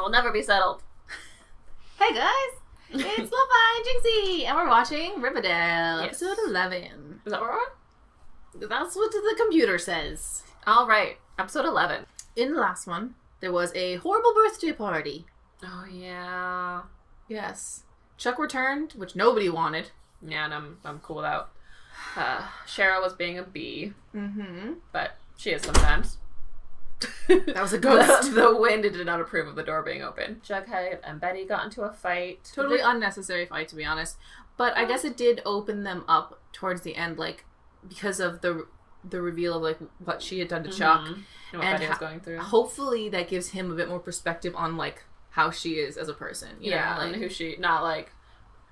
will never be settled. Hey guys, it's Lo-Fi and Jinxie, and we're watching Riverdale, episode 11. Is that what we're on? That's what the computer says. All right, episode 11. In the last one, there was a horrible birthday party. Oh, yeah. Yes. Chuck returned, which nobody wanted. Yeah, and I'm cool without. Cheryl was being a bee. Mm-hmm. But she is sometimes. That was a ghost. The wind did not approve of the door being open. Jughead and Betty got into a fight. Totally unnecessary fight, to be honest. But I guess it did open them up towards the end, like, because of the reveal of, like, what she had done to Chuck. And what Betty was going through. Hopefully that gives him a bit more perspective on, like, how she is as a person. You know? Like, and who she, not, like,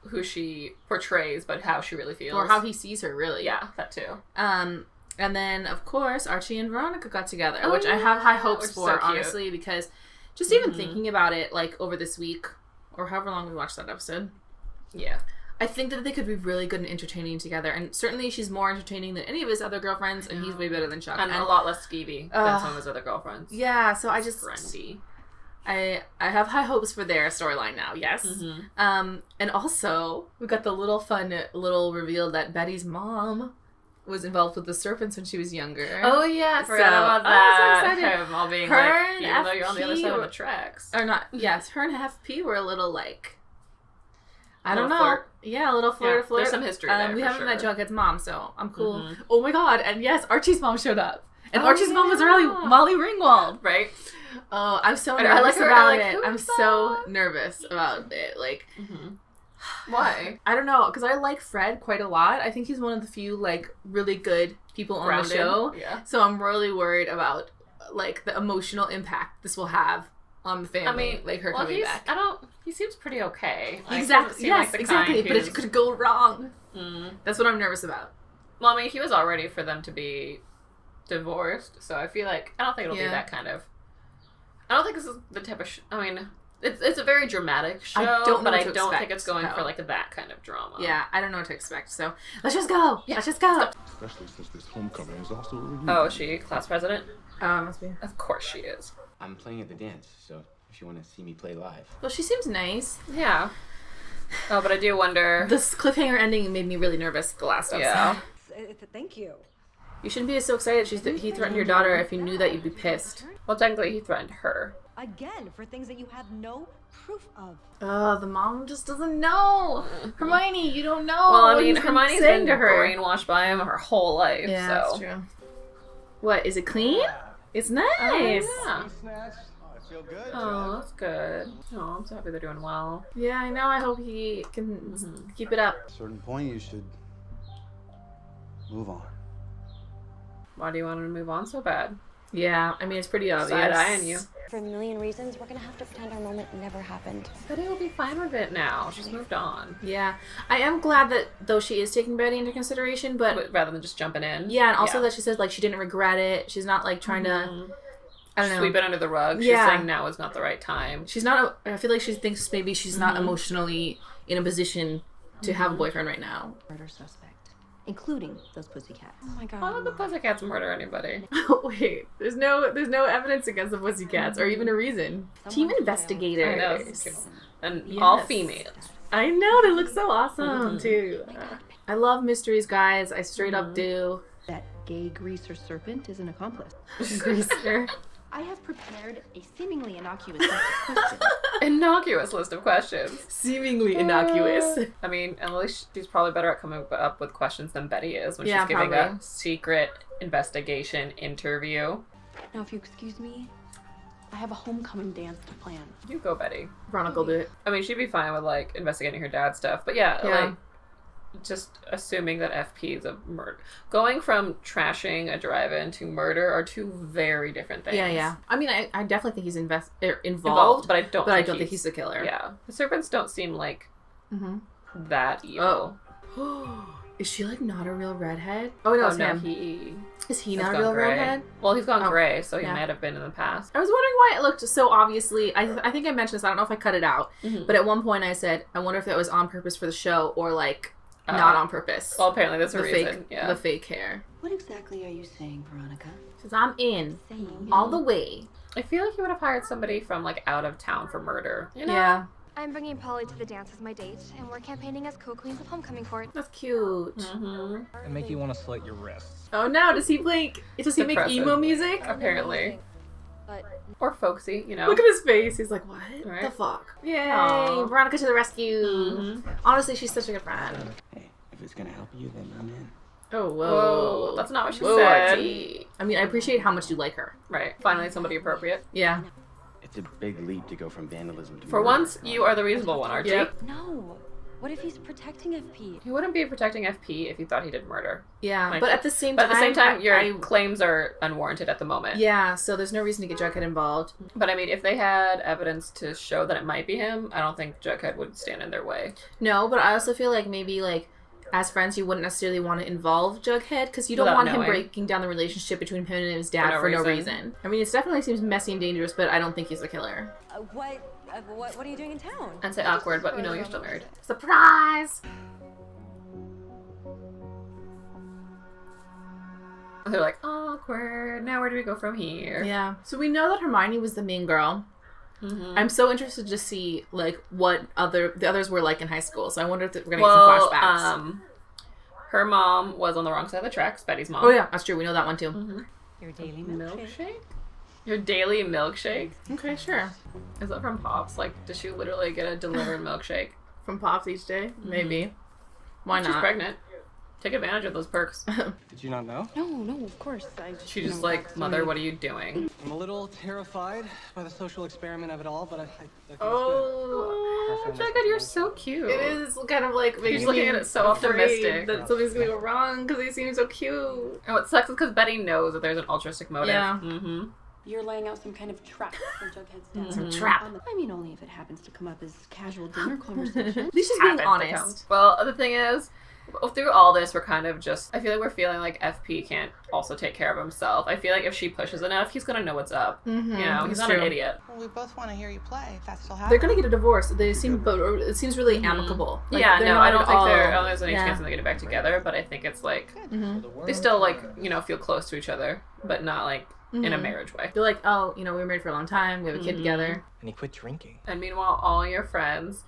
who she portrays, but how she really feels. Or how he sees her, really. Yeah, that too. And then, of course, Archie and Veronica got together, which I have high hopes for, honestly, because just even thinking about it, like, over this week, or however long we watched that episode. Yeah. I think that they could be really good and entertaining together, and certainly she's more entertaining than any of his other girlfriends, and he's way better than Chuck. And a lot less skeevy than some of his other girlfriends. Yeah, so I just... Friendly. I have high hopes for their storyline now, yes. And also, we got the little reveal that Betty's mom was involved with the serpents when she was younger. Oh yeah, I forgot about that. I'm so excited. Him all being her like, and even though you're on the other side of FP the tracks. Or not, yes, her and FP were a little like, I don't know. Flirt. Yeah, a little flirt. There's some history there, we for haven't met sure. Jughead's mom, so I'm cool. Oh my god, and yes, Archie's mom showed up. And Archie's mom was yeah. Molly Ringwald. Right? Oh, I'm so I nervous like her, about like, it. who I'm is so that? nervous about it. Like, Why? I don't know, because I like Fred quite a lot. I think he's one of the few, like, really good people on Grounded. the show. Yeah. So I'm really worried about, like, the emotional impact this will have on the family. I mean, like, her coming back. He seems pretty okay. Like, Exactly. Seem Yes, like the exactly. kind But it could go wrong. That's what I'm nervous about. Well, I mean, he was all ready for them to be divorced, so I feel like I don't think it'll be that kind of. I don't think this is the type of. I mean, it's a very dramatic show, I don't know but what I to don't think expect, it's going though. for like that kind of drama. Yeah, I don't know what to expect. So let's just go. Yeah. Let's just go. Especially since this homecoming is also a reunion. Oh, is she class president? Oh, must be. Of course she is. I'm playing at the dance, so if you want to see me play live. Well, she seems nice. Yeah. Oh, but I do wonder. This cliffhanger ending made me really nervous the last episode. Yeah. Thank you. You shouldn't be so excited. He threatened your daughter. If you knew that, you'd be pissed. Well, technically, he threatened her. Again, for things that you have no proof of. Oh, the mom just doesn't know. Hermione, you don't know. Well, I what mean, he's Hermione's saying been brainwashed by him her whole life. Yeah, so. that's true. What, is it clean? It's nice. Yeah. Snatch. Oh, I feel good. Oh, that's good. Oh, I'm so happy they're doing well. Yeah, I know. I hope he can keep it up. At a certain point, you should move on. Why do you want him to move on so bad? Yeah, I mean, it's pretty obvious. Side-eyeing you. For a million reasons, we're gonna have to pretend our moment never happened. Betty will be fine with it now. She's moved on. Yeah. I am glad that, though she is taking Betty into consideration, but Rather than just jumping in. yeah, and also that she says, like, she didn't regret it. She's not, like, trying to, I don't know. Sweep it under the rug. Yeah. She's saying now is not the right time. She's not, I feel like she thinks maybe she's not emotionally in a position to have a boyfriend right now. Murder suspect. Including those pussycats. Oh my god. Why would the Pussycats murder anybody? Wait, there's no evidence against the Pussycats or even a reason. Team investigators. I know. This is cute. And all females. I know, they look so awesome too. I love mysteries, guys. I straight up do. That gay greaser serpent is an accomplice. Greaser. I have prepared a seemingly innocuous list of questions. Innocuous list of questions. Seemingly innocuous. I mean, at least she's probably better at coming up with questions than Betty is when Yeah, she's giving probably. a secret investigation interview. Now, if you excuse me, I have a homecoming dance to plan. You go, Betty. Veronica will do it. I mean, she'd be fine with, like, investigating her dad's stuff. But yeah, Yeah. like, just assuming that FP is a murder. Going from trashing a drive-in to murder are two very different things. Yeah. I mean, I definitely think he's involved, But I don't think he's the killer. Yeah. The serpents don't seem like Mm-hmm. that evil. Oh. Is she, like, not a real redhead? Oh, no, it's him. He Is he has not a gone real gray. redhead? Well, he's gone Oh, gray, so he yeah. might have been in the past. I was wondering why it looked so obviously. I think I mentioned this. I don't know if I cut it out, but at one point I said, I wonder if that was on purpose for the show or like not on purpose. Well, apparently there's a the reason. fake, Yeah. the fake hair. What exactly are you saying, Veronica? Says I'm in Saying all the way. I feel like he would have hired somebody from like out of town for murder. You know? Yeah. I'm bringing Polly to the dance as my date, and we're campaigning as co-queens of homecoming for it. That's cute. Mm-hmm. And make you want to slit your wrists. Oh no, does he make Depressive. emo music? Apparently. But Or folksy, you know. Look at his face. He's like, what Right. the fuck? Yay, Aw. Veronica to the rescue. Mhm. Honestly, she's such a good friend. Hey, if it's gonna help you, then I'm in. Oh, Whoa, that's not what she Whoa, said. Archie. I mean, I appreciate how much you like her. Right. Finally, somebody appropriate. Yeah. It's a big leap to go from vandalism to For murder. once, you are the reasonable one, Archie. Yep. No. What if he's protecting FP? He wouldn't be protecting FP if he thought he did murder. Yeah, Like, but at the same time, your claims are unwarranted at the moment. yeah, so there's no reason to get Jughead involved. But I mean, if they had evidence to show that it might be him, I don't think Jughead would stand in their way. No, but I also feel like maybe like as friends, you wouldn't necessarily want to involve Jughead because you don't Without want him knowing. breaking down the relationship between him and his dad for no reason. I mean, it definitely seems messy and dangerous, but I don't think he's the killer. What are you doing in town? I'd say awkward, but you know you're still married. Surprise! They're like, awkward. Now where do we go from here? Yeah. So we know that Hermione was the main girl. Mm-hmm. I'm so interested to see like what the others were like in high school. So I wonder if we're gonna get some flashbacks. Her mom was on the wrong side of the tracks. Betty's mom. Oh yeah, that's true. We know that one too. Mm-hmm. Your daily Milkshake? Your daily milkshake? Okay, sure. Is that from Pops? Like, does she literally get a delivered milkshake? From Pops each day, maybe. Why She's not? pregnant. Take advantage of those perks. Did you not know? No, of course. She just like, mother, what are you doing? I'm a little terrified by the social experiment of it all, but I think it's Oh, good. Jughead, you're so cute. It is kind of like making He's looking me at it so afraid optimistic. that something's gonna go wrong because they seem so cute. And what sucks is because Betty knows that there's an altruistic motive. Yeah. Mm-hmm. You're laying out some kind of trap for Jughead's dad. Some trap. I mean, only if it happens to come up as casual dinner conversation. At least she's being Happens to honest. come. Well, the thing is, through all this, we're kind of just... I feel like we're feeling like FP can't also take care of himself. I feel like if she pushes enough, he's gonna know what's up. Mm-hmm. You know, he's That's not true. an idiot. Well, we both want to hear you play. If that's still happening. They're gonna get a divorce. They seem, or it seems really amicable. Like, yeah, they're no, not I don't at think all- there's any yeah. chance that they get it back together, but I think it's like... Mhm. They still, like, you know, feel close to each other, but not, like, in a Mhm. marriage way. They're like, oh, you know, we were married for a long time. We have a kid together. And he quit drinking. And meanwhile, all your friends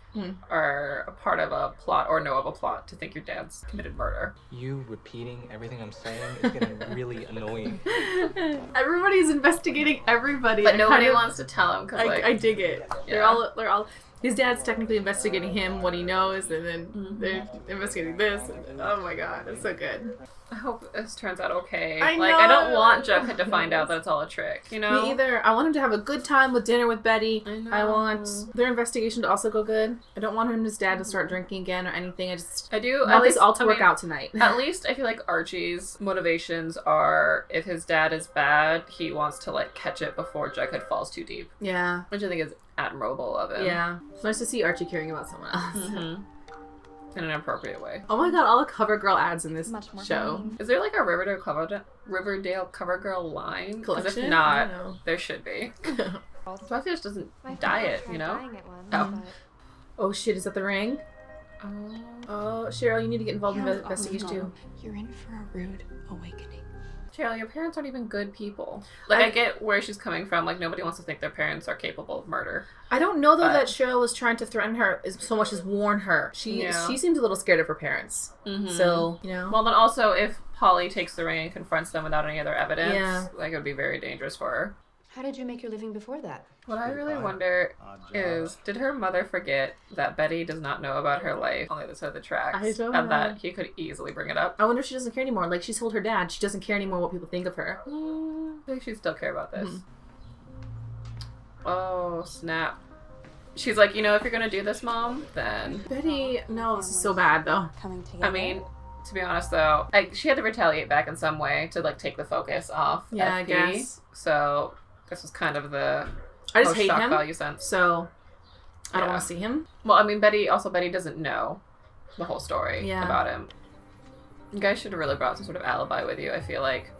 are a part of a plot or know of a plot to think your dad's committed murder. You repeating everything I'm saying is getting really annoying. Everybody's investigating everybody. But I nobody kind of- wants to tell him because, like... I dig it. Yeah. They're all. His dad's technically investigating him, what he knows, and then they're investigating this. And, oh my god, it's so good. I hope this turns out okay. I I don't know. want Jughead to find out that it's all a trick, you know? Me either. I want him to have a good time with dinner with Betty. I know. I want their investigation to also go good. I don't want him and his dad to start drinking again or anything. I just I do. want At this least, all to I work mean, out tonight. At least I feel like Archie's motivations are if his dad is bad, he wants to, like, catch it before Jughead falls too deep. Yeah. Which I think is admirable of him. Yeah. It's nice to see Archie caring about someone else. Mm-hmm. In an appropriate way. Oh my god, all the CoverGirl ads in this Much more show. fun. Is there like a Riverdale CoverGirl line? 'Cause Collection? if I not, don't know. there should be. Buffy just doesn't My diet, father you tried know? dying at once, Oh. but Oh shit, is that the ring? Oh, Cheryl, you need to get involved in the investigation too. You're in for a rude awakening. Cheryl, your parents aren't even good people. Like, I get where she's coming from. Like, nobody wants to think their parents are capable of murder. I don't know though But- that Cheryl was trying to threaten her so much as warn her. She seems a little scared of her parents. Mm-hmm. So, you know. Well, then also, if Polly takes the ring and confronts them without any other evidence, Yeah. like, it would be very dangerous for her. How did you make your living before that? What I really wonder is, did her mother forget that Betty does not know about her life on the other side of the tracks? I don't and know. that he could easily bring it up. I wonder if she doesn't care anymore. Like, she told her dad she doesn't care anymore what people think of her. I think she'd still care about this. Hmm. Oh, snap. She's like, you know, if you're gonna do this, Mom, then... Betty, no, this is so bad though. Coming together. I mean, to be honest, though, like, she had to retaliate back in some way to, like, take the focus off Yeah, I FP. guess. So, this was kind of the I just most hate shock him. value sense. So, I don't Yeah. want to see him. Well, I mean, Betty doesn't know the whole story Yeah. about him. You guys should have really brought some sort of alibi with you. I feel like,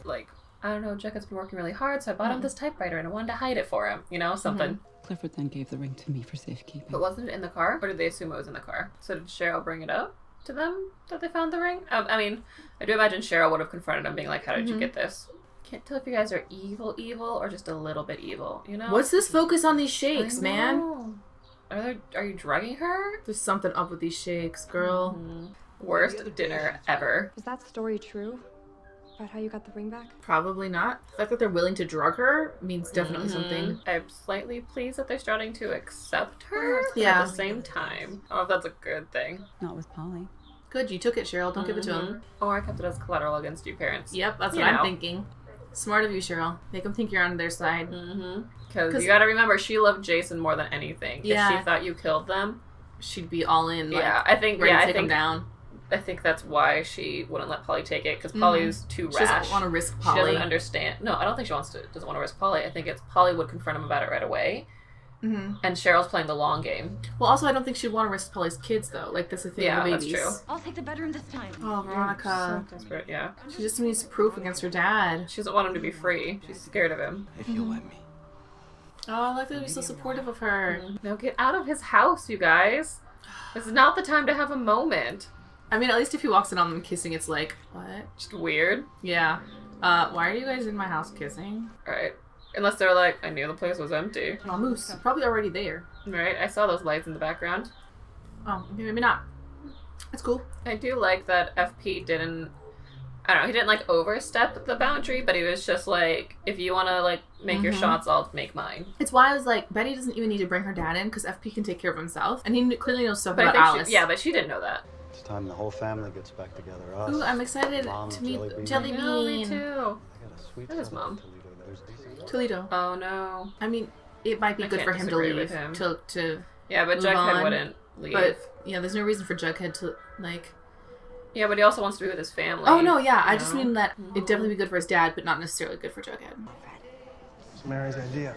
I don't know, Jughead's been working really hard, so I bought him this typewriter and I wanted to hide it for him. You know, something. Clifford then gave the ring to me for safekeeping. But wasn't it in the car? Or did they assume it was in the car? So did Cheryl bring it up to them that they found the ring? I mean, I do imagine Cheryl would have confronted him being like, how did you get this? Can't tell if you guys are evil or just a little bit evil, you know? What's this focus on these shakes, I man? know. Are you drugging her? There's something up with these shakes, girl. Worst dinner ever. Was that story true? About how you got the ring back? Probably not. The fact that they're willing to drug her means definitely something. I'm slightly pleased that they're starting to accept her. Yeah. At the same time. I don't know if that's a good thing. Not with Polly. Good, you took it, Cheryl. Don't give it to him. Or I kept it as collateral against you parents. Yep, that's You what I'm know. thinking. Smart of you, Cheryl. Make them think you're on their side. Because you gotta remember, she loved Jason more than anything. Yeah. If she thought you killed them, She'd be all in. Like, yeah, I think ready to I take think them down. I think that's why she wouldn't let Polly take it, because Polly's too She rash. doesn't want to risk She Polly. doesn't understand. No, I don't think she doesn't want to risk Polly. I think it's Polly would confront him about it right away. Mm-hmm. And Cheryl's playing the long game. Well, also, I don't think she'd want to risk Polly's kids, though. Like, that's the thing Yeah, with that's babies. true. I'll take the bedroom this time. Oh, Veronica. So desperate, yeah. She just needs proof against her dad. She doesn't want him to be free. She's scared of him. If you'll let me. Oh, I like that he's so supportive of her. Now get out of his house, you guys. This is not the time to have a moment. I mean, at least if he walks in on them kissing, it's like, what? Just weird. Yeah. Why are you guys in my house kissing? Alright. Unless they're like, I knew the place was empty. Oh, Moose. Probably already there. Right? I saw those lights in the background. Oh, maybe not. That's cool. I do like that FP didn't, I don't know, he didn't like overstep the boundary, but he was just like, if you want to like make your shots, I'll make mine. It's why I was like, Betty doesn't even need to bring her dad in because FP can take care of himself. And he clearly knows stuff But about I think Alice. yeah, but she didn't know that. It's time the whole family gets back together. Us, Ooh, I'm excited Mom, to meet Jelly Bean. Jelly No, me Bean. too. I got a sweet Where's his setup mom? in Toledo. Toledo. Oh no. I mean, it might be I good can't for him to disagree leave. with him. To Yeah, but move Jughead on. wouldn't leave. But yeah, there's no reason for Jughead to like. Yeah, but he also wants to be with his family. Oh no, yeah. I you just know? mean that it'd definitely be good for his dad, but not necessarily good for Jughead. It's Mary's idea.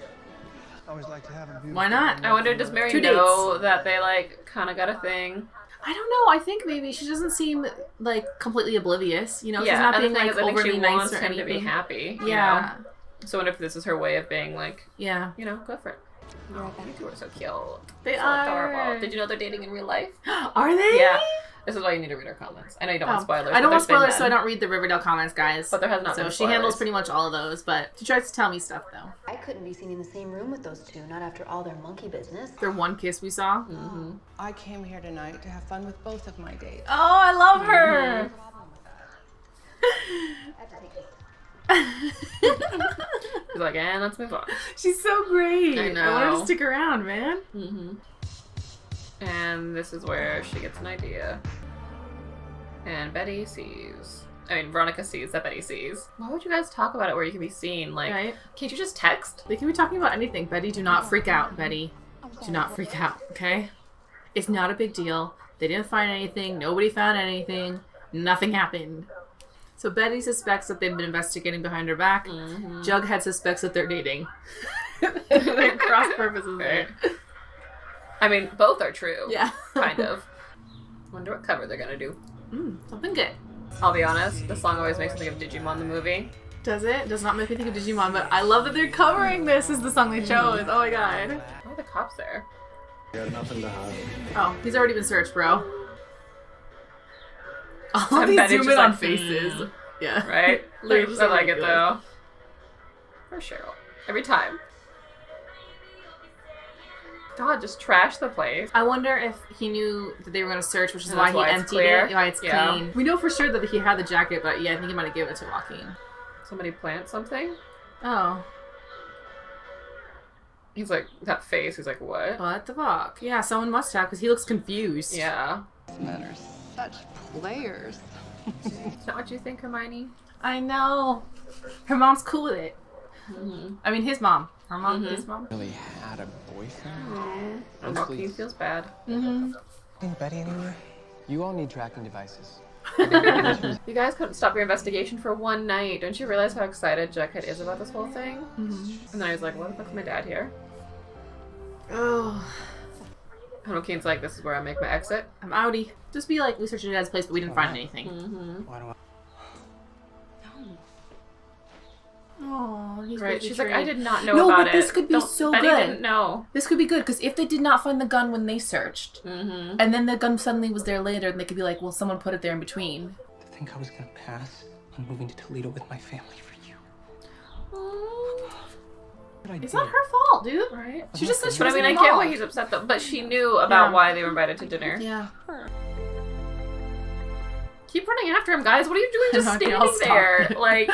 I always like to have a beautiful. Why not? I wonder, does Mary 2 know that they like kind of got a thing? I don't know. I think maybe she doesn't seem like completely oblivious. You know, she's Yeah, not and being the thing like is, I think overly she nice wants or him anything. to be happy. you Yeah, know? So I wonder if this is her way of being like, yeah. you know, go for it. Oh, you two are so cute. They So are. adorable. Did you know they're dating in real life? Are they? Yeah. This is why you need to read our comments. I know you don't want spoilers. I don't but want there's been spoilers, so I none. don't read the Riverdale comments, guys. But there has not so been she handles spoilers. pretty much all of those, but she tries to tell me stuff though. I couldn't be seen in the same room with those two, not after all their monkey business. Their one kiss we saw. Mm-hmm. I came here tonight to have fun with both of my dates. Oh, I love her. She's like, and let's move on. She's so great. I I want her know. to stick around, man. Mm-hmm. And this is where she gets an idea. And Betty sees. I mean, Veronica sees that Betty sees. Why would you guys talk about it where you can be seen? Like, Right? can't you just text? They can be talking about anything. Betty, do not freak out. Betty, do not freak out, okay? It's not a big deal. They didn't find anything. Nobody found anything. Nothing happened. So Betty suspects that they've been investigating behind her back. Mm-hmm. Jughead suspects that they're dating. They're cross purposes there. I mean, both are true. Yeah. Kind of. Wonder what cover they're gonna do. Something good. I'll be honest, the song always makes me think of Digimon the movie. Does it? Does not make me think of Digimon, but I love that they're covering this as the song they chose. Oh my god. Why are the cops there? You had nothing to hide. Oh, he's already been searched, bro. All And these Betty's zoom just in on like, faces. Yeah. Right? They're just I like it ridiculous. though. For Cheryl. Every time. God, just trash the place. I wonder if he knew that they were going to search, which is And why that's he why it's emptied clear? it. Why it's Yeah. clean. We know for sure that he had the jacket, but yeah, I think he might have given it to Joaquin. Somebody plant something? Oh. He's like, that face, he's like, what? What the fuck? Yeah, someone must have, because he looks confused. Yeah. Men are such players. Is that what you think, Hermione? I know. Her mom's cool with it. Mm-hmm. I mean, his mom. Her mom, his mom. Really had a boyfriend? And Joaquin feels bad. Mm-hmm. Think Betty anywhere? You all need tracking devices. You guys couldn't stop your investigation for one night. Don't you realize how excited Jughead is about this whole thing? Mm-hmm. And then I was like, what the fuck's my dad here? Oh. And Joaquin's like, this is where I make my exit. I'm outie. Just be like, we searched your dad's place, but we didn't find anything. Mm-hmm. Why do I? Oh, he's Right, been she's like, betrayed. I did not know No, about but it. this could be Don't- so Betty good. didn't know. This could be good, because if they did not find the gun when they searched, Mm-hmm. and then the gun suddenly was there later, and they could be like, well, someone put it there in between. To think I was gonna pass on moving to Toledo with my family for you. It's not her fault, dude. Right? She just said she But I was mean, I involved. get why he's upset though. But she knew about Yeah. why they were invited to dinner. Yeah. Keep running after him, guys. What are you doing just Okay, I'll standing there? stop. Like,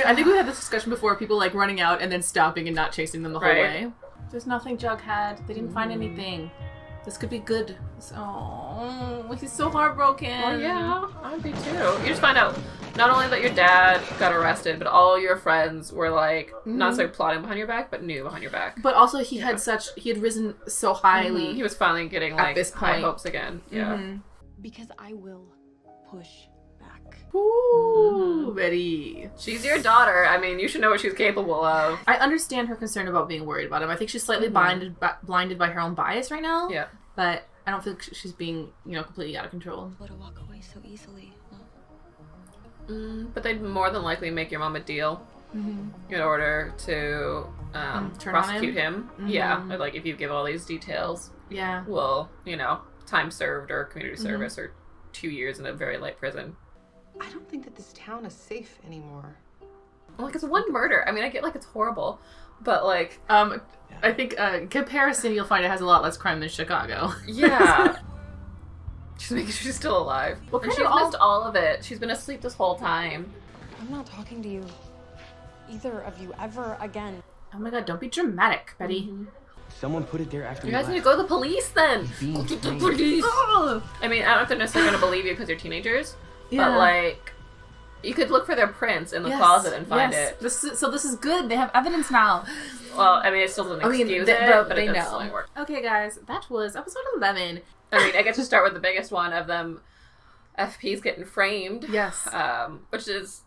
I think we had this discussion before, people like running out and then stopping and not chasing them the whole Right. way. There's nothing Jughead. They didn't find anything. This could be good. Oh, he's so heartbroken. well, yeah, I'd be too. You just find out not only that your dad got arrested, but all your friends were like not necessarily plotting behind your back, but knew behind your back. But also he had risen so highly. He was finally getting like this high point. hopes again. Yeah. Because I will push back. Ooh, Betty. She's your daughter. I mean, you should know what she's capable of. I understand her concern about being worried about him. I think she's slightly blinded by her own bias right now. Yeah. But I don't think she's being, completely out of control. Let her walk away so easily. But they'd more than likely make your mom a deal in order to Turn on prosecute him. Mhm. Yeah. Or, like, if you give all these details, Yeah. well, time served or community service or 2 years in a very light prison. I don't think that this town is safe anymore. Like, it's one murder. I mean, I get like it's horrible, but like, I think in comparison, you'll find it has a lot less crime than Chicago. yeah. Just making sure she's still alive. What And kind she's of missed all of it. She's been asleep this whole time. I'm not talking to you, either of you, ever again. Oh my god, don't be dramatic, Betty. Someone put it there after You we guys need to left. go to the police then. Being Go to the framed. police. I mean, I don't know if they're necessarily going to believe you because you're teenagers, Yeah. but like, you could look for their prints in the Yes, closet and find yes. it. This is good. They have evidence now. Well, I mean, it still doesn't excuse it, but they it does know. still work. Okay, guys, that was episode 11. I mean, I get to start with the biggest one of them. FP's getting framed. Yes. Which is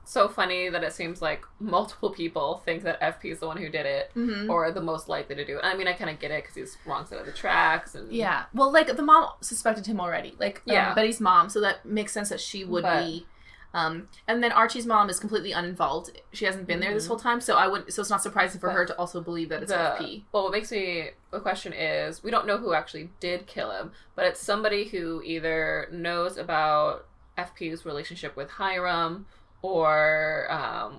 so funny that it seems like multiple people think that FP is the one who did it or the most likely to do it. I mean, I kind of get it because he's wrong side of the tracks. And Yeah. Well, like, the mom suspected him already. Like, Yeah. Betty's mom, so that makes sense that she would be. And then Archie's mom is completely uninvolved. She hasn't been there this whole time, so it's not surprising for her to also believe that it's FP. Well, what makes me the question is we don't know who actually did kill him, but it's somebody who either knows about FP's relationship with Hiram or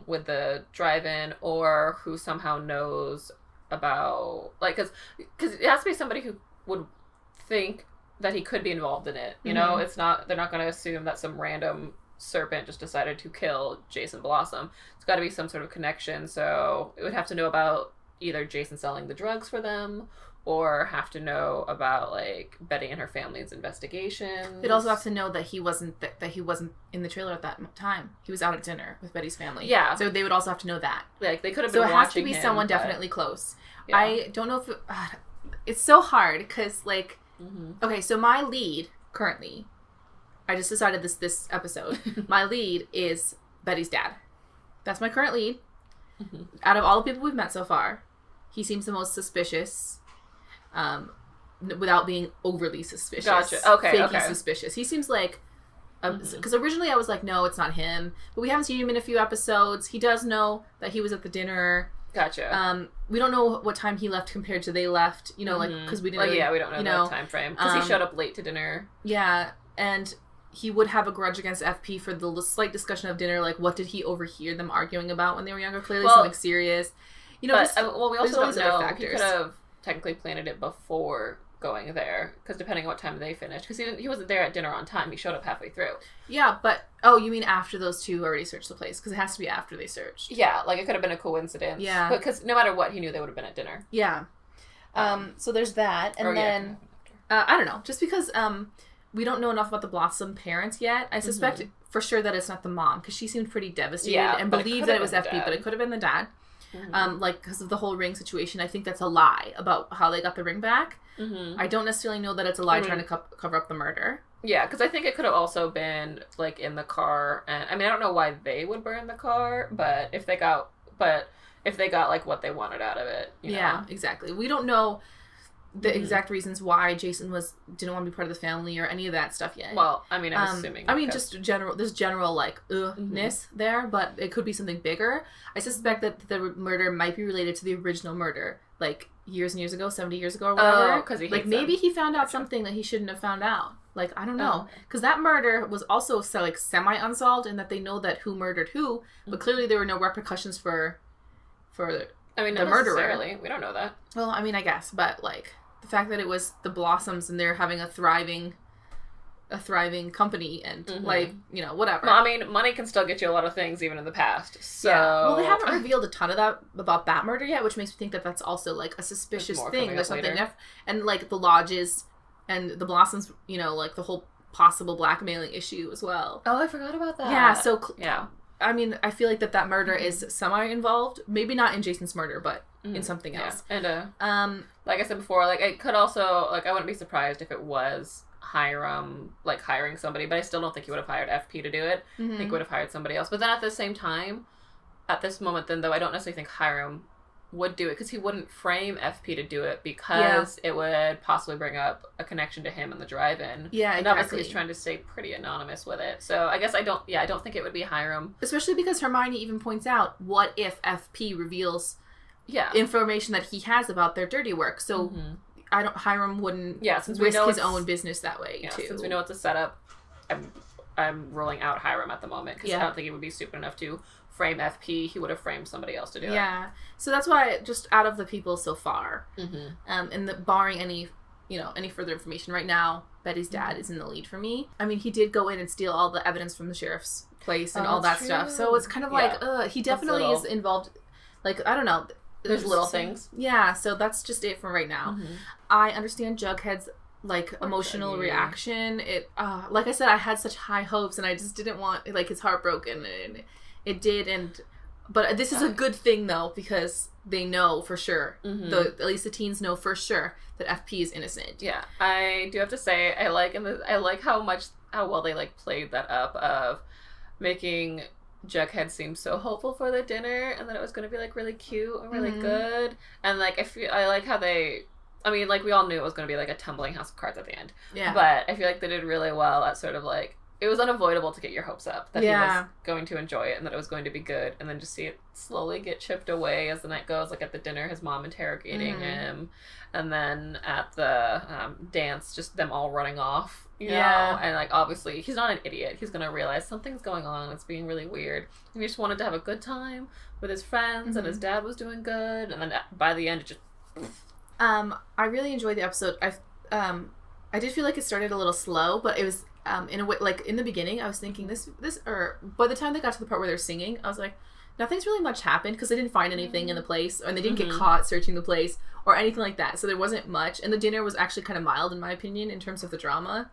with the drive-in, or who somehow knows about because it has to be somebody who would think that he could be involved in it. You know, it's not they're not going to assume that some random serpent just decided to kill Jason Blossom. It's got to be some sort of connection. So it would have to know about either Jason selling the drugs for them, or have to know about like Betty and her family's investigations. They'd also have to know that he wasn't in the trailer at that time. He was out at dinner with Betty's family. Yeah. So they would also have to know that. Like they could have So been it has to watching be him, someone but- definitely close. Yeah. I don't know if it's so hard because like okay, so my lead currently, I just decided this episode. My lead is Betty's dad. That's my current lead. Out of all the people we've met so far, he seems the most suspicious, without being overly suspicious. Gotcha. Okay, Fakey okay. suspicious. He seems like, because originally I was like, no, it's not him. But we haven't seen him in a few episodes. He does know that he was at the dinner. Gotcha. We don't know what time he left compared to they left. You know, like because we didn't. Well, yeah, we don't know you the time frame because he showed up late to dinner. Yeah, and he would have a grudge against FP for the slight discussion of dinner. Like, what did he overhear them arguing about when they were younger? Clearly, Well, something serious. You know, But just, we there's also all don't these other know. He factors. could have technically planted it before going there, because depending on what time they finished, because he wasn't there at dinner on time. He showed up halfway through. Yeah, but you mean after those two already searched the place? Because it has to be after they searched. Yeah, like it could have been a coincidence. Yeah. Because no matter what, he knew they would have been at dinner. Yeah. So there's that, and Or, yeah, then I don't know, just because we don't know enough about the Blossom parents yet. I suspect for sure that it's not the mom because she seemed pretty devastated and but it believed could that have it was been the FP, but dad. it could have been the dad. Like because of the whole ring situation, I think that's a lie about how they got the ring back. I don't necessarily know that it's a lie trying to cover up the murder. Yeah, because I think it could have also been like in the car, and I mean I don't know why they would burn the car, but if they got like what they wanted out of it, you Yeah, know? exactly. We don't know the exact reasons why Jason didn't want to be part of the family or any of that stuff yet. Well, I mean, I'm assuming. I mean, because- just there's general like ness there, but it could be something bigger. I suspect that the murder might be related to the original murder, like years and years ago, 70 years ago or whatever. Oh, 'cause he like hates maybe them. he found out something that he shouldn't have found out. Like, I don't know. Because that murder was also like semi-unsolved in that they know that who murdered who, but clearly there were no repercussions for I mean, the not murderer. necessarily. We don't know that. Well, I mean, I guess, but like the fact that it was the Blossoms and they're having a thriving company and like, you know, whatever. Well, I mean, money can still get you a lot of things even in the past. So Well, they haven't revealed a ton of that about that murder yet, which makes me think that that's also like a suspicious thing. There's something and like the lodges and the Blossoms, you know, like the whole possible blackmailing issue as well. Oh, I forgot about that. Yeah, so yeah. I mean, I feel like that murder is semi-involved. Maybe not in Jason's murder, but in something else. Yeah. And like I said before, like it could also, like, I wouldn't be surprised if it was Hiram, like, hiring somebody, but I still don't think he would have hired FP to do it. I think he would have hired somebody else. But then at the same time, at this moment then, though, I don't necessarily think Hiram would do it because he wouldn't frame FP to do it because it would possibly bring up a connection to him in the drive-in. Yeah, and exactly. obviously he's trying to stay pretty anonymous with it. So I guess I don't think it would be Hiram. Especially because Hermione even points out, what if FP reveals information that he has about their dirty work? So Hiram wouldn't since we risk know his own business that way too. Since we know it's a setup, I'm ruling out Hiram at the moment because I don't think he would be stupid enough to frame FP. He would have framed somebody else to do it. Yeah. So that's why, just out of the people so far, and barring any further information right now, Betty's dad is in the lead for me. I mean, he did go in and steal all the evidence from the sheriff's place and all that stuff. So it's kind of like, he definitely is involved. Like, I don't know. There's little things. Yeah. So that's just it for right now. I understand Jughead's like emotional reaction. It like I said, I had such high hopes and I just didn't want, like, his heart broken, and it did. But this is a good thing though, because they know for sure, at least the teens know for sure that FP is innocent. Yeah, I do have to say, I like how well they like played that up of making Jughead seem so hopeful for the dinner and that it was going to be like really cute and really good, and like I like how they. I mean, like, we all knew it was going to be like a tumbling house of cards at the end. Yeah. But I feel like they did really well at sort of like, it was unavoidable to get your hopes up that he was going to enjoy it and that it was going to be good, and then just see it slowly get chipped away as the night goes. Like at the dinner, his mom interrogating him, and then at the dance, just them all running off, you know? And like, obviously, he's not an idiot. He's going to realize something's going on. It's being really weird. And he just wanted to have a good time with his friends, and his dad was doing good, and then by the end, it just... I really enjoyed the episode. I did feel like it started a little slow, but it was in a way, like in the beginning, I was thinking or by the time they got to the part where they're singing, I was like, nothing's really much happened because they didn't find anything in the place, and they didn't get caught searching the place or anything like that. So there wasn't much, and the dinner was actually kind of mild in my opinion in terms of the drama.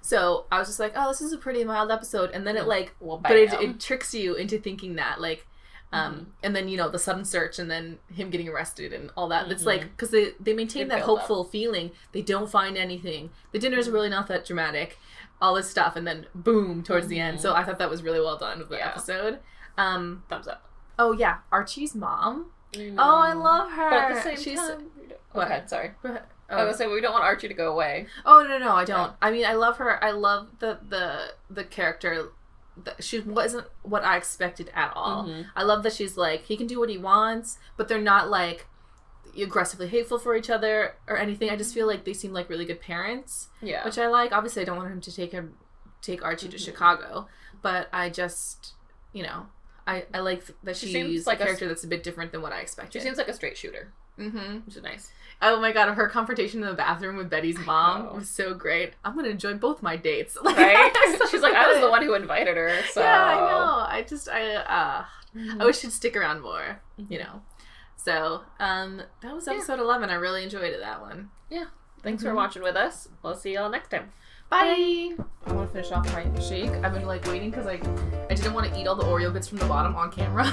So I was just like, oh, this is a pretty mild episode, and then it like, but it tricks you into thinking that like. And then, you know, the sudden search and then him getting arrested and all that. It's like, because they maintain that hopeful feeling. They don't find anything. The dinner is really not that dramatic. All this stuff. And then boom, towards the end. So I thought that was really well done with the episode. Thumbs up. Oh, yeah. Archie's mom. Oh, I love her. But at the same time... Go ahead, sorry. Go ahead. I was going to say, we don't want Archie to go away. Oh, no, I don't. I mean, I love her. I love the character. She wasn't what I expected at all. I love that she's like, he can do what he wants, but they're not like aggressively hateful for each other or anything. I just feel like they seem like really good parents, which I like. Obviously, I don't want him to take Archie to Chicago, but I just, you know, I like that she's like a character that's a bit different than what I expected. She seems like a straight shooter, which is nice. Oh my god, her confrontation in the bathroom with Betty's mom was so great. I'm gonna enjoy both my dates. Like, right? She's like, I was the one who invited her, so... Yeah, I know. I wish she'd stick around more, you know. So, that was episode 11. I really enjoyed that one. Yeah. Thanks for watching with us. We'll see y'all next time. Bye! I want to finish off my shake. I've been, like, waiting because, like, I didn't want to eat all the Oreo bits from the bottom on camera.